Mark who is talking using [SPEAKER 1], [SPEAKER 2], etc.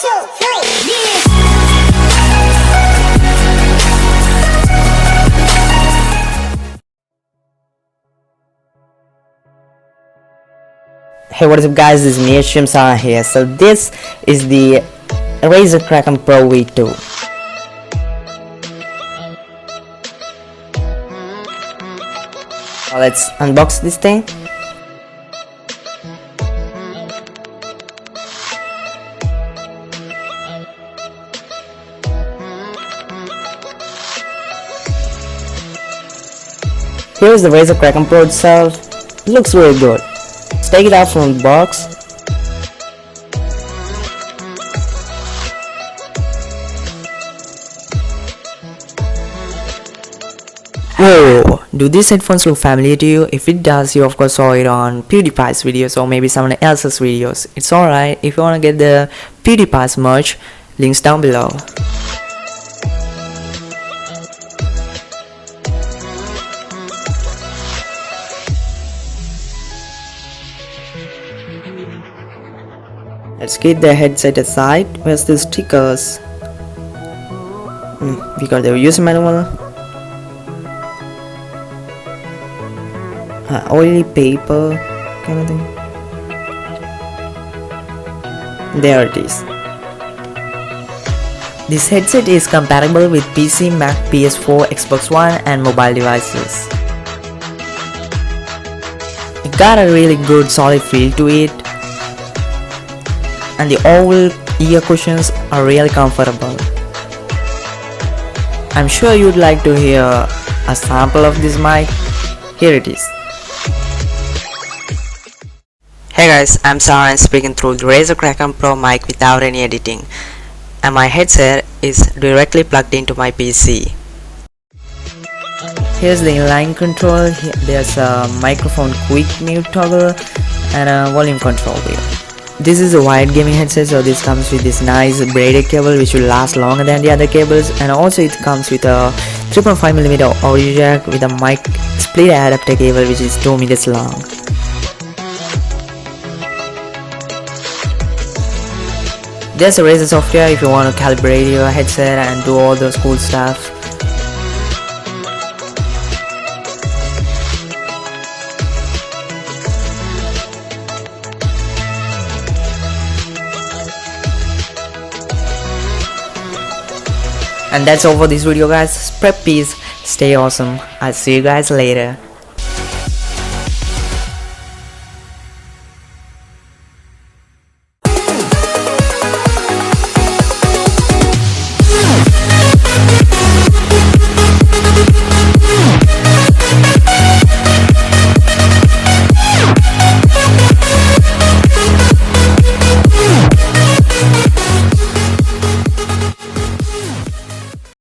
[SPEAKER 1] 2, 3, yeah.
[SPEAKER 2] Hey, what is up guys, this is me Shimsa here. So this is the Razer Kraken Pro V2. Now let's unbox this thing. Here's the Razer Kraken Pro itself. It looks really good. Let's take it out from the box. Whoa! Do these headphones look familiar to you? If it does, you of course saw it on PEWWW's videos or maybe someone else's videos. It's alright. If you wanna get the PEWWW merch, links down below. Let's keep the headset aside. Where's the stickers? We got the user manual. Oily paper kind of thing. There it is. This headset is compatible with PC, Mac, PS4, Xbox One and mobile devices. It got a really good solid feel to it. And the oval ear cushions are really comfortable. I'm sure you'd like to hear a sample of this mic. Here it is. Hey guys, I'm Saran speaking through the Razer Kraken Pro mic without any editing, and my headset is directly plugged into my PC. Here's the inline control. There's a microphone quick mute toggle and a volume control wheel. This is a wired gaming headset, so this comes with this nice braided cable which will last longer than the other cables, and also it comes with a 3.5mm audio jack with a mic split adapter cable which is 2 meters long. There's a Razer software if you want to calibrate your headset and do all those cool stuff. And that's all for this video guys. Spread peace, stay awesome. I'll see you guys later.